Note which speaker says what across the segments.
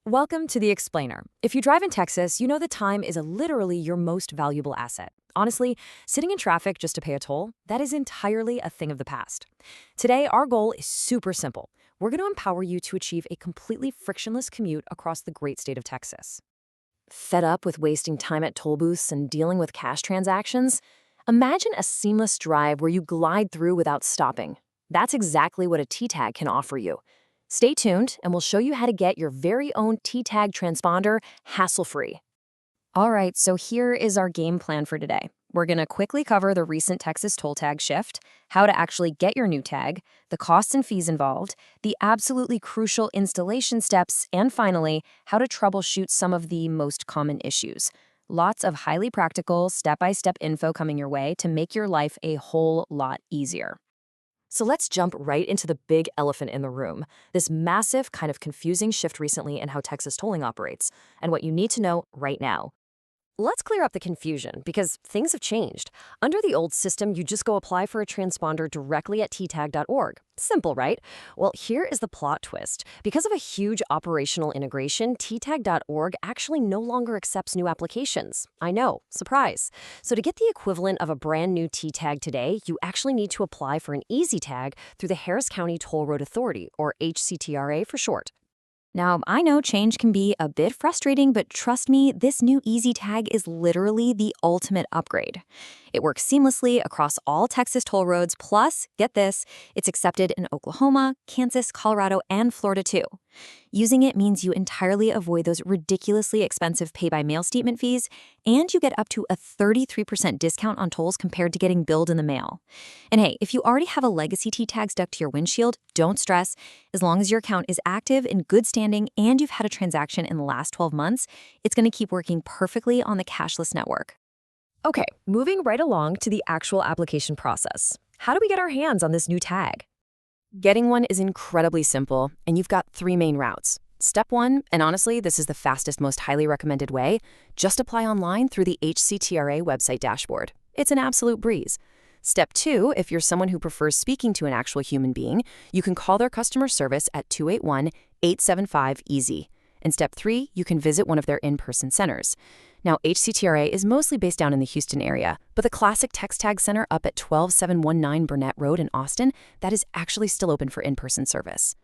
Speaker 1: Welcome to The Explainer. If you drive in Texas, you know that time is literally your most valuable asset. Honestly, sitting in traffic just to pay a toll, that is entirely a thing of the past. Today, our goal is super simple. We're going to empower you to achieve a completely frictionless commute across the great state of Texas. Fed up with wasting time at toll booths and dealing with cash transactions? Imagine a seamless drive where you glide through without stopping. That's exactly what a TxTag can offer you. Stay tuned, and we'll show you how to get your very own TxTag transponder hassle-free. All right, so here is our game plan for today. We're going to quickly cover the recent Texas toll tag shift, how to actually get your new tag, the costs and fees involved, the absolutely crucial installation steps, and finally, how to troubleshoot some of the most common issues. Lots of highly practical, step-by-step info coming your way to make your life a whole lot easier. So let's jump right into the big elephant in the room, this massive, kind of confusing shift recently in how Texas tolling operates, and what you need to know right now. Let's clear up the confusion, because things have changed. Under the old system, you just go apply for a transponder directly at TxTag.org. Simple, right? Well, here is the plot twist. Because of a huge operational integration, TxTag.org actually no longer accepts new applications. I know, surprise. So to get the equivalent of a brand new TxTag today, you actually need to apply for an easy tag through the Harris County Toll Road Authority, or HCTRA for short. Now, I know change can be a bit frustrating, but trust me, this new Easy Tag is literally the ultimate upgrade. It works seamlessly across all Texas toll roads, plus, get this, it's accepted in Oklahoma, Kansas, Colorado, and Florida too. Using it means you entirely avoid those ridiculously expensive pay-by-mail statement fees, and you get up to a 33% discount on tolls compared to getting billed in the mail. And hey, if you already have a legacy T-tag stuck to your windshield, don't stress. As long as your account is active, in good standing, and you've had a transaction in the last 12 months, it's going to keep working perfectly on the cashless network. Okay, moving right along to the actual application process. How do we get our hands on this new tag? Getting one is incredibly simple, and you've got three main routes. Step one, and honestly, this is the fastest, most highly recommended way, just apply online through the HCTRA website dashboard. It's an absolute breeze. Step two, if you're someone who prefers speaking to an actual human being, you can call their customer service at 281-875-EASY. And step three, you can visit one of their in-person centers. Now, HCTRA is mostly based down in the Houston area, but the classic TxTag Center up at 12719 Burnett Road in Austin, that is actually still open for in-person service.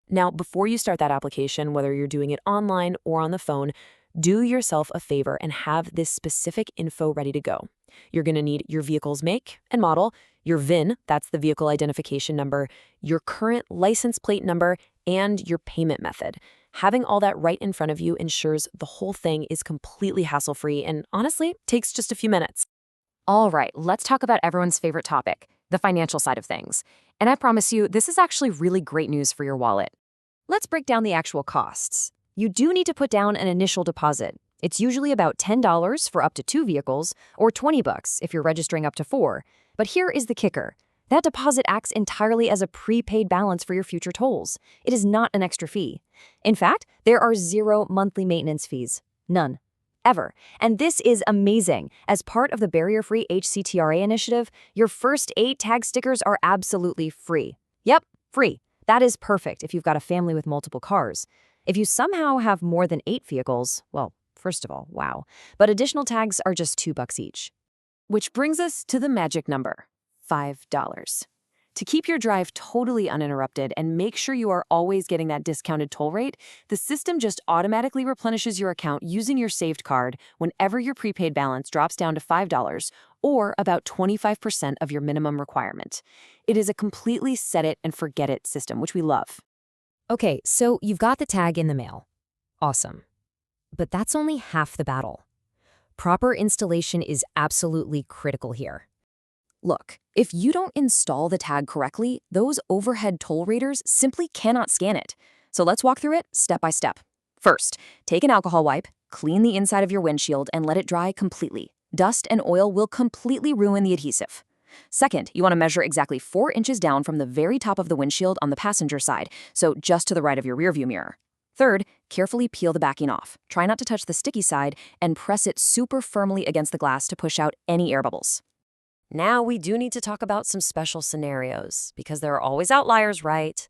Speaker 1: Now, before you start that application, whether you're doing it online or on the phone, do yourself a favor and have this specific info ready to go. You're going to need your vehicle's make and model, your VIN, that's the vehicle identification number, your current license plate number, and your payment method. Having all that right in front of you ensures the whole thing is completely hassle-free and honestly takes just a few minutes. All right, let's talk about everyone's favorite topic, the financial side of things. And I promise you, this is actually really great news for your wallet. Let's break down the actual costs. You do need to put down an initial deposit. It's usually about $10 for up to 2 vehicles, or $20 if you're registering up to 4. But here is the kicker. That deposit acts entirely as a prepaid balance for your future tolls. It is not an extra fee. In fact, there are 0 monthly maintenance fees. None. Ever. And this is amazing. As part of the barrier-free HCTRA initiative, your first 8 tag stickers are absolutely free. Yep, free. That is perfect if you've got a family with multiple cars. If you somehow have more than 8 vehicles, well, first of all, wow. But additional tags are just $2 each. Which brings us to the magic number. $5. To keep your drive totally uninterrupted and make sure you are always getting that discounted toll rate, the system just automatically replenishes your account using your saved card whenever your prepaid balance drops down to $5, or about 25% of your minimum requirement. It is a completely set-it-and-forget-it system, which we love. Okay, so you've got the tag in the mail. Awesome. But that's only half the battle. Proper installation is absolutely critical here. Look, if you don't install the tag correctly, those overhead toll readers simply cannot scan it. So let's walk through it step by step. First, take an alcohol wipe, clean the inside of your windshield, and let it dry completely. Dust and oil will completely ruin the adhesive. Second, you want to measure exactly 4 inches down from the very top of the windshield on the passenger side, so just to the right of your rearview mirror. Third, carefully peel the backing off. Try not to touch the sticky side and press it super firmly against the glass to push out any air bubbles. Now we do need to talk about some special scenarios, because there are always outliers, right?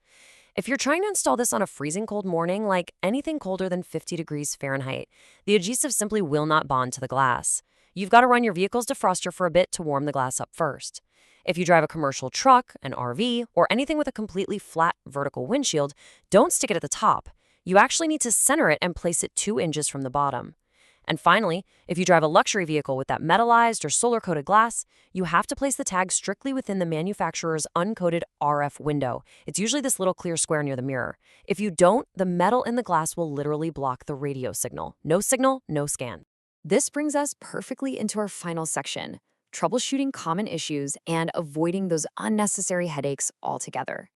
Speaker 1: If you're trying to install this on a freezing cold morning, like anything colder than 50 degrees Fahrenheit, the adhesive simply will not bond to the glass. You've got to run your vehicle's defroster for a bit to warm the glass up first. If you drive a commercial truck, an RV, or anything with a completely flat vertical windshield, don't stick it at the top. You actually need to center it and place it 2 inches from the bottom. And finally, if you drive a luxury vehicle with that metallized or solar-coated glass, you have to place the tag strictly within the manufacturer's uncoated RF window. It's usually this little clear square near the mirror. If you don't, the metal in the glass will literally block the radio signal. No signal, no scan. This brings us perfectly into our final section, troubleshooting common issues and avoiding those unnecessary headaches altogether.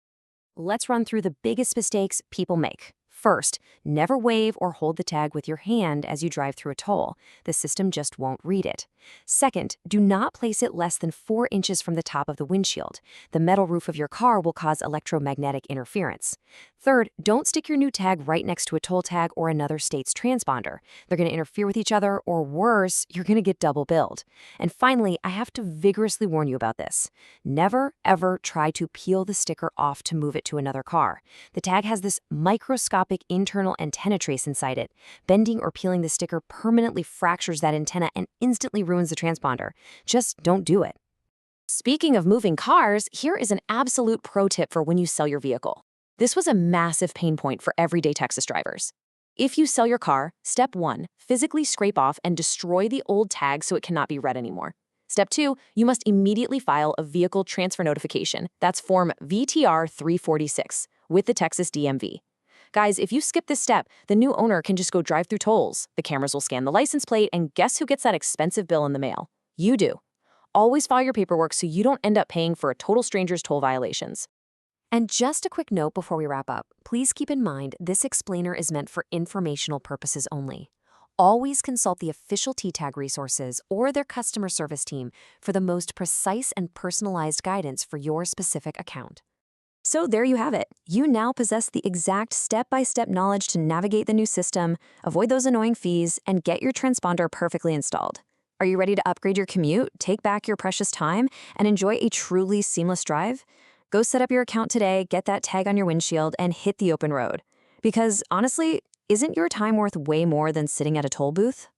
Speaker 1: Let's run through the biggest mistakes people make. First, never wave or hold the tag with your hand as you drive through a toll. The system just won't read it. Second, do not place it less than 4 inches from the top of the windshield. The metal roof of your car will cause electromagnetic interference. Third, don't stick your new tag right next to a toll tag or another state's transponder. They're going to interfere with each other, or worse, you're going to get double billed. And finally, I have to vigorously warn you about this. Never, ever try to peel the sticker off to move it to another car. The tag has this microscopic internal antenna trace inside it. Bending or peeling the sticker permanently fractures that antenna and instantly ruins the transponder. Just don't do it. Speaking of moving cars, here is an absolute pro tip for when you sell your vehicle. This was a massive pain point for everyday Texas drivers. If you sell your car, step 1, physically scrape off and destroy the old tag so it cannot be read anymore. Step 2, you must immediately file a vehicle transfer notification. That's Form VTR 346 with the Texas DMV. Guys, if you skip this step, the new owner can just go drive through tolls. The cameras will scan the license plate, and guess who gets that expensive bill in the mail? You do. Always file your paperwork so you don't end up paying for a total stranger's toll violations. And just a quick note before we wrap up, please keep in mind this explainer is meant for informational purposes only. Always consult the official TxTag resources or their customer service team for the most precise and personalized guidance for your specific account. So there you have it. You now possess the exact step-by-step knowledge to navigate the new system, avoid those annoying fees, and get your transponder perfectly installed. Are you ready to upgrade your commute, take back your precious time, and enjoy a truly seamless drive? Go set up your account today, get that tag on your windshield, and hit the open road. Because honestly, isn't your time worth way more than sitting at a toll booth?